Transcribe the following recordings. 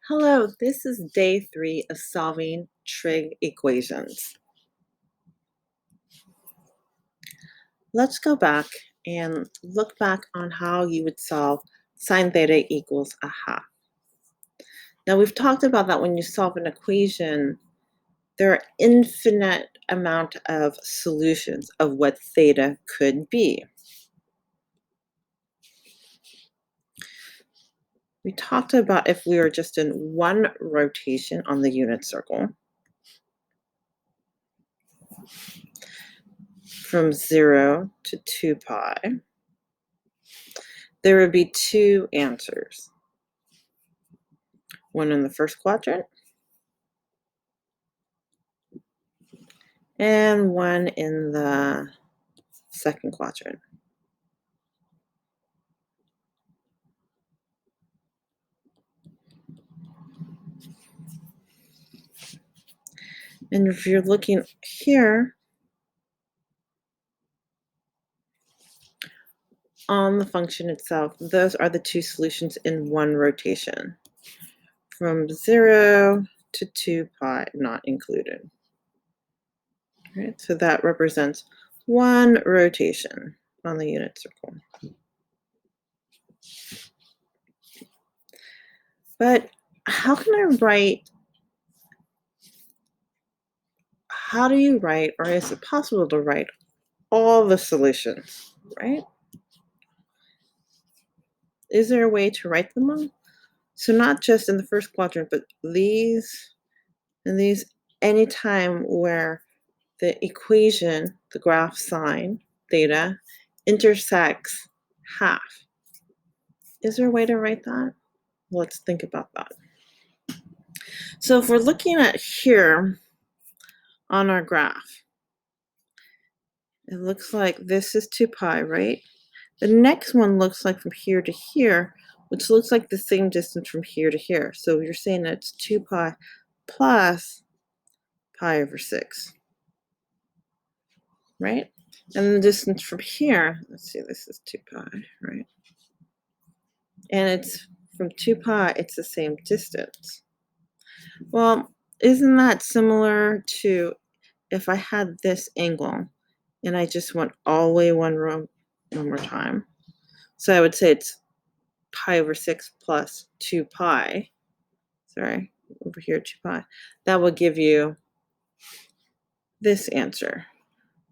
Hello, this is day 3 of solving trig equations. Let's go back and look back on how you would solve sine theta equals a half. Now we've talked about that when you solve an equation, there are infinite amount of solutions of what theta could be. We talked about if we were just in one rotation on the unit circle, from 0 to 2 pi, there would be two answers. One in the first quadrant and one in the second quadrant. And if you're looking here on the function itself, those are the two solutions in one rotation, from 0 to 2 pi, not included. Right, so that represents one rotation on the unit circle. But how do you write, or is it possible to write all the solutions, right? Is there a way to write them all? So not just in the first quadrant, but these and these, anytime where the equation, the graph sine theta, intersects half. Is there a way to write that? Let's think about that. So if we're looking at here on our graph, it looks like this is 2 pi, right? The next one looks like from here to here, which looks like the same distance from here to here. So you're saying that it's 2 pi plus pi over 6, right? And the distance from here, let's see, this is 2 pi, right? And it's from 2 pi, it's the same distance. Well, isn't that similar to if I had this angle and I just went all the way one more time? So I would say it's pi over 6 plus 2 pi. Sorry, over here, 2 pi. That will give you this answer.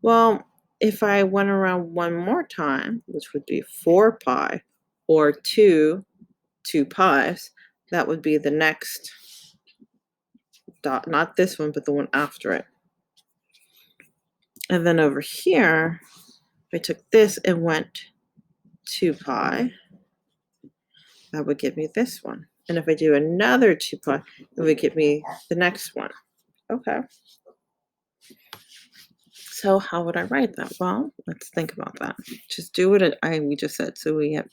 Well, if I went around one more time, which would be 4 pi, or 2 pi's, that would be the next dot, not this one, but the one after it. And then over here, if I took this and went 2 pi, that would give me this one. And if I do another 2 pi, it would give me the next one. Okay. So how would I write that? Well, let's think about that. Just do what we just said. So we have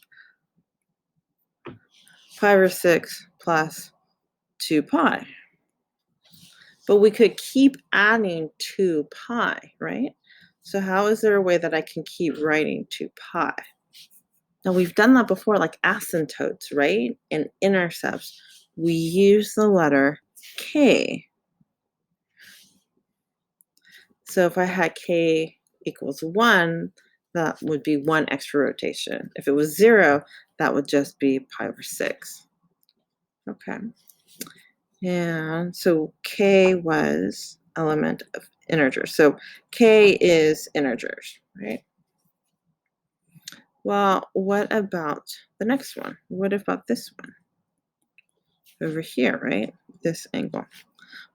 pi over 6 plus 2 pi. But we could keep adding 2 pi, right? So how is there a way that I can keep writing 2 pi? Now we've done that before, like asymptotes, right? And intercepts. We use the letter k. So if I had k equals 1, that would be 1 extra rotation. If it was 0, that would just be pi over 6. Okay. And so k was element of integers. So k is integers, right? Well, what about the next one? What about this one? Over here, right? This angle.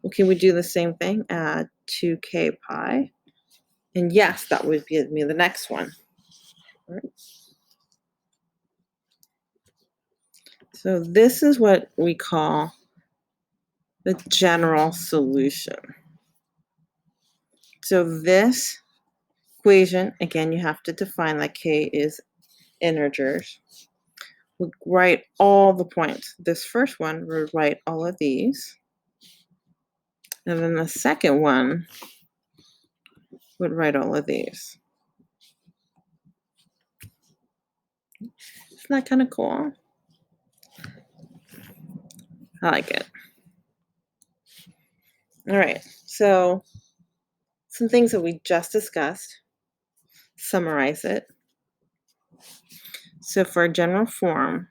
Well, can we do the same thing? Add 2k pi. And yes, that would give me the next one. Right? So this is what we call the general solution. So this equation, again, you have to define that k is integers. We write all the points. This first one, we'll write all of these. And then the second one would write all of these. Isn't that kind of cool? I like it. All right, so some things that we just discussed, summarize it. So for a general form,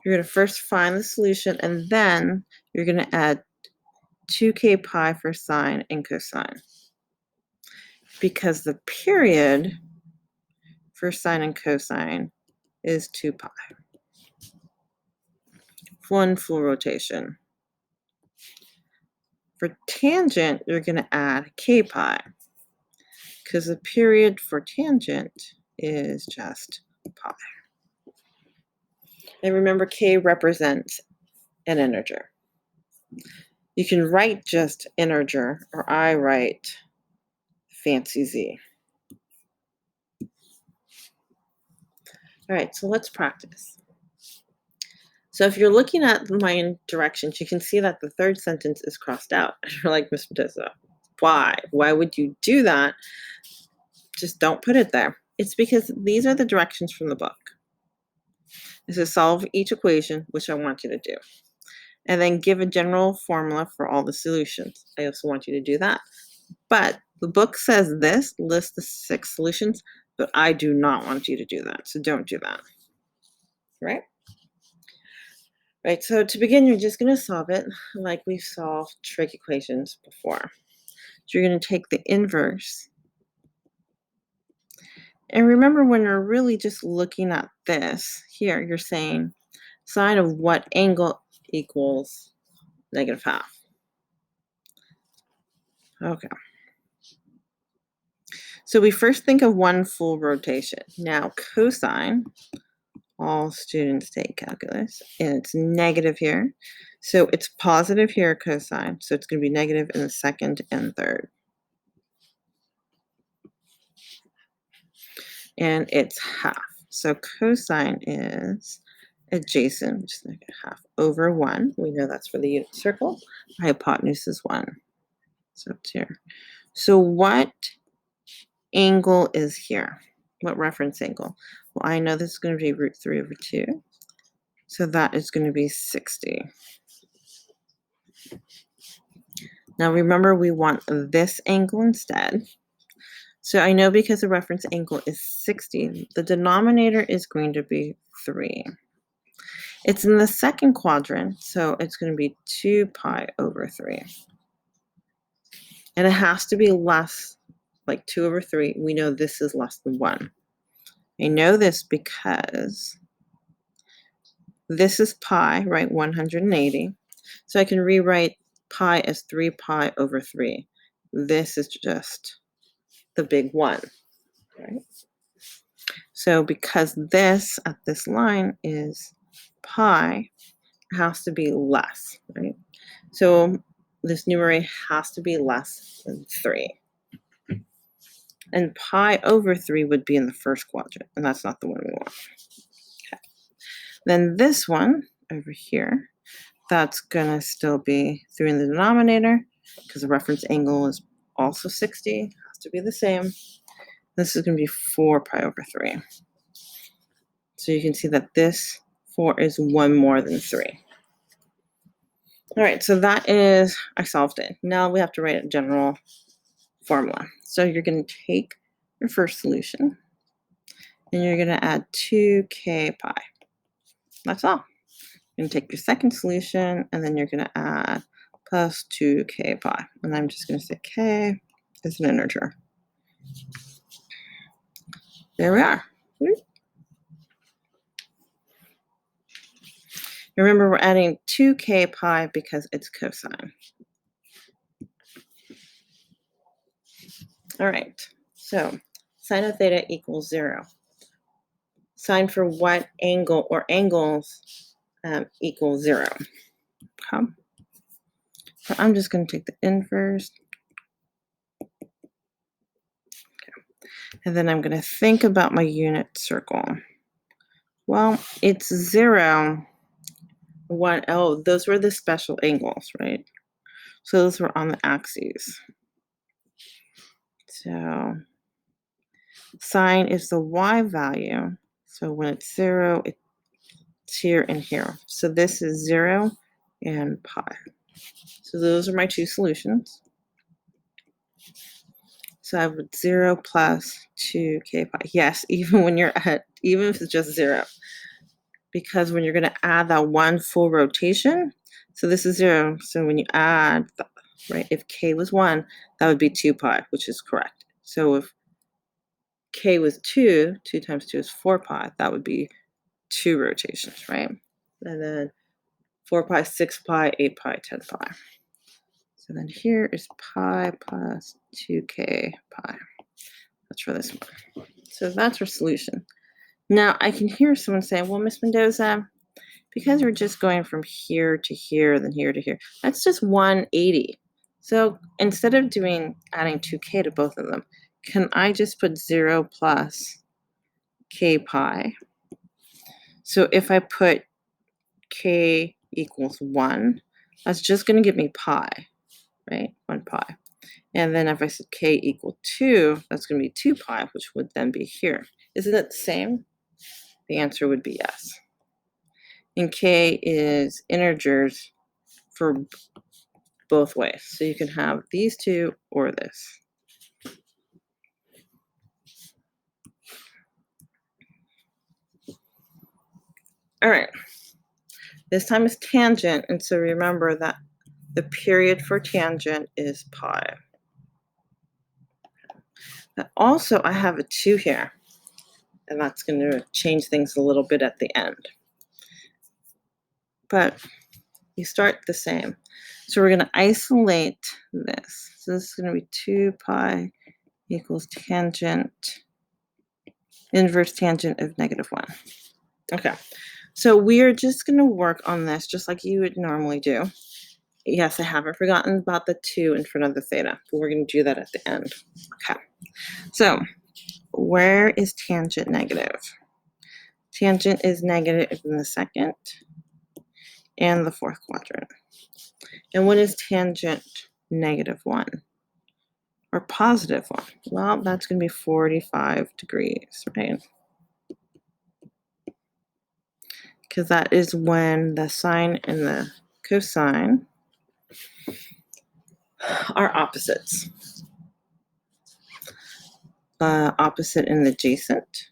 you're going to first find the solution, and then you're going to add 2k pi for sine and cosine. Because the period for sine and cosine is 2 pi. One full rotation. For tangent, you're going to add k pi, because the period for tangent is just pi. And remember, k represents an integer. You can write just integer, or I write fancy z. All right, so let's practice. So if you're looking at my directions, you can see that the third sentence is crossed out. You're like, Miss Matissa, why? Why would you do that? Just don't put it there. It's because these are the directions from the book. This is solve each equation, which I want you to do. And then give a general formula for all the solutions. I also want you to do that. But the book says this, list the 6 solutions, but I do not want you to do that. So don't do that. Right? Right, so to begin, you're just going to solve it like we've solved trig equations before. So you're going to take the inverse. And remember, when you're really just looking at this, here you're saying sine of what angle equals -half. Okay. So we first think of one full rotation. Now cosine, all students take calculus, and it's negative here. So it's positive here, cosine. So it's going to be negative in the second and third. And it's half. So cosine is adjacent, which is -half over 1. We know that's for the unit circle. Hypotenuse is 1. So it's here. So what angle is here? What reference angle? Well, I know this is going to be √3/2. So that is going to be 60. Now remember, we want this angle instead. So I know because the reference angle is 60, the denominator is going to be 3. It's in the second quadrant, so it's going to be 2 pi over 3. And it has to be less, like 2 over 3. We know this is less than 1. I know this because this is pi, right, 180. So I can rewrite pi as 3 pi over 3. This is just the big 1, right? So because this at this line is pi, it has to be less, right? So this numerator has to be less than 3. And pi over 3 would be in the first quadrant, and that's not the one we want. Okay. Then this one over here, that's going to still be 3 in the denominator, because the reference angle is also 60. It has to be the same. This is going to be 4 pi over 3. So you can see that this 4 is 1 more than 3. All right, so that is, I solved it. Now we have to write a general formula. So you're going to take your first solution, and you're going to add 2k pi. That's all. You're going to take your second solution, and then you're going to add plus 2k pi. And I'm just going to say k is an integer. There we are. Remember, we're adding 2k pi because it's cosine. All right, so sine of theta equals 0. Sine for what angle or angles equals 0? Okay. So I'm just going to take the inverse. Okay. And then I'm going to think about my unit circle. Well, it's 0, 1. Oh, those were the special angles, right? So those were on the axes. So sine is the y value. So when it's 0, it's here and here. So this is 0, and pi. So those are my two solutions. So I have 0 plus 2k pi. Yes, even when you're even if it's just 0. Because when you're going to add that one full rotation, so this is 0. So when you add, right, if k was 1, that would be 2 pi, which is correct. So if k was 2, 2 times 2 is 4 pi, that would be 2 rotations, right? And then 4 pi, 6 pi, 8 pi, 10 pi. So then here is pi plus 2k pi. That's for this one. So that's our solution. Now I can hear someone say, well, Miss Mendoza, because we're just going from here to here, then here to here, that's just 180. So instead of adding 2k to both of them, can I just put 0 plus k pi? So if I put k equals 1, that's just going to give me pi, right? 1 pi. And then if I said k equal 2, that's going to be 2 pi, which would then be here. Isn't it the same? The answer would be yes. And k is integers for both ways. So you can have these two or this. All right. This time is tangent. And so remember that the period for tangent is pi. But also, I have a 2 here. And that's going to change things a little bit at the end. But you start the same. So we're going to isolate this. So this is going to be 2 pi equals tangent, inverse tangent of -1. Okay. So we are just going to work on this just like you would normally do. Yes, I haven't forgotten about the 2 in front of the theta, but we're going to do that at the end. Okay. So where is tangent negative? Tangent is negative in the second and the fourth quadrant. And when is tangent -1 or +1? Well, that's going to be 45 degrees, right? Because that is when the sine and the cosine are opposites. Opposite and adjacent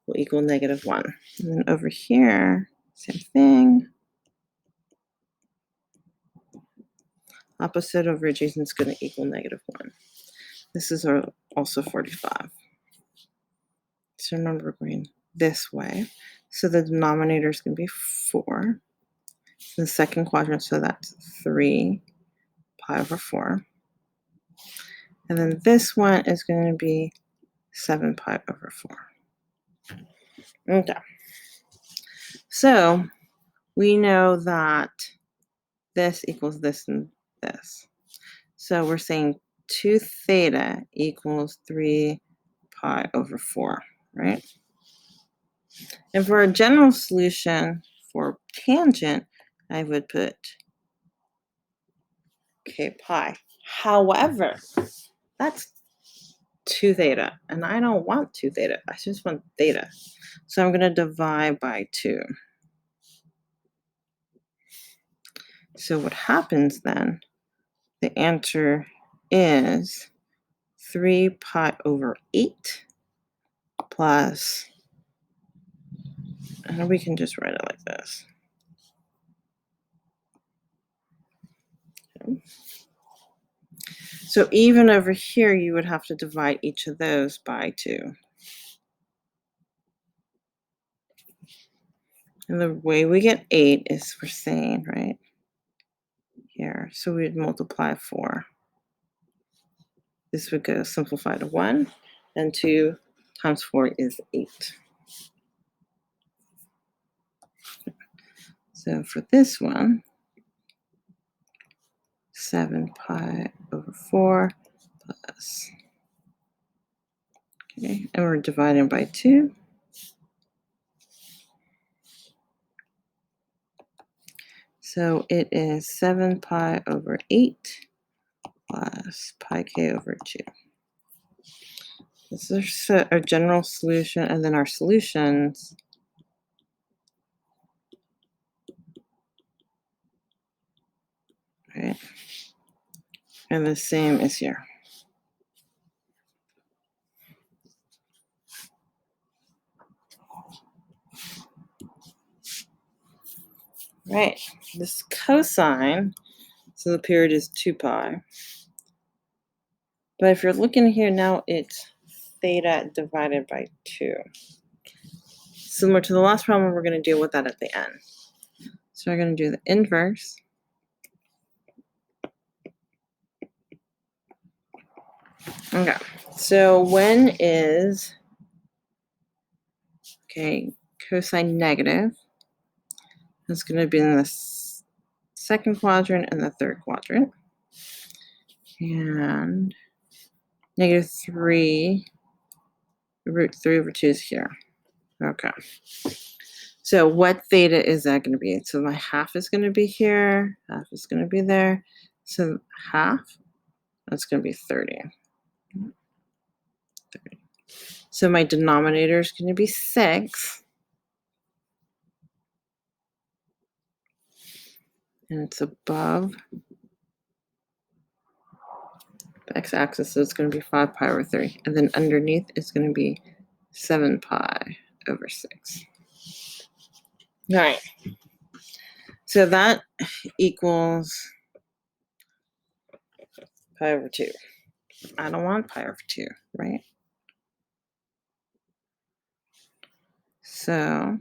will equal -1. And then over here, same thing. Opposite over adjacent is going to equal -1. This is also 45. So remember, we're going this way. So the denominator is going to be 4. The second quadrant, so that's 3 pi over 4. And then this one is going to be 7 pi over 4. Okay. So we know that this equals this and this. So we're saying 2 theta equals 3 pi over 4, right? And for a general solution for tangent, I would put k pi. However, that's 2 theta, and I don't want 2 theta. I just want theta. So I'm going to divide by 2. So what happens then, the answer is 3 pi over 8 plus, and we can just write it like this. Okay. So even over here, you would have to divide each of those by 2. And the way we get 8 is we're saying, right, here. So we'd multiply 4. This would go simplify to 1, and 2 times 4 is 8. So for this one, 7 pi over 4 plus, okay, and we're dividing by 2. So it is 7 pi over 8 plus pi k over 2. This is our general solution, and then our solutions right? And the same is here. Right, this cosine, so the period is 2 pi. But if you're looking here now, it's theta divided by 2. Similar to the last problem, we're going to deal with that at the end. So we're going to do the inverse. Okay, so when is, okay, cosine negative? It's going to be in the second quadrant and the third quadrant. And negative 3, root 3 over 2 is here. Okay. So what theta is that going to be? So my half is going to be here, half is going to be there. So half, that's going to be 30. 30. So my denominator is going to be 6. And it's above the x-axis, so it's going to be 5 pi over 3. And then underneath it's going to be 7 pi over 6. All right. So that equals pi over 2. I don't want pi over 2, right? So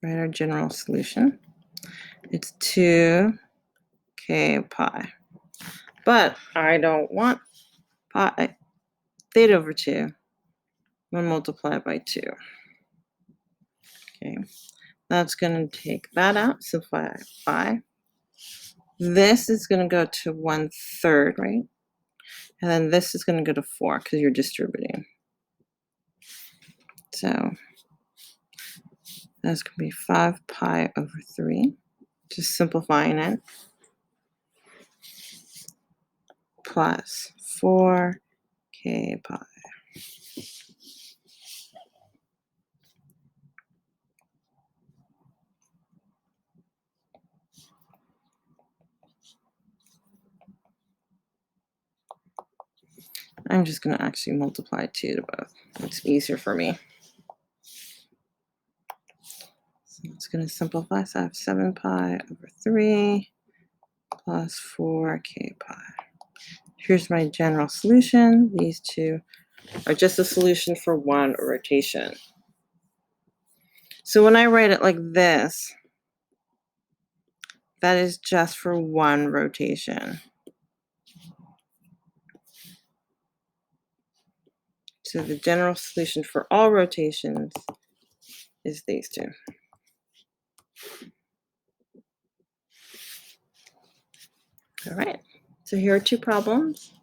write our general solution. It's 2k pi. But I don't want pi theta over 2. I'm going to multiply it by 2. Okay. That's going to take that out, simplify by. This is going to go to 1/3, right? And then this is going to go to 4 because you're distributing. So that's going to be 5 pi over 3. Just simplifying it. Plus 4k pi. I'm just going to actually multiply 2 to both. It's easier for me. So it's going to simplify. So I have 7 pi over 3 plus 4k pi. Here's my general solution. These two are just a solution for one rotation. So when I write it like this, that is just for one rotation. So the general solution for all rotations is these two. All right, so here are 2 problems.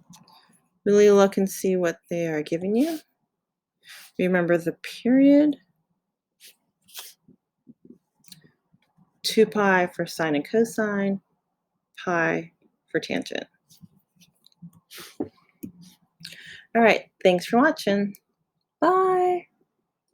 Really look and see what they are giving you. Remember the period, 2 pi for sine and cosine, pi for tangent. All right, thanks for watching. Bye.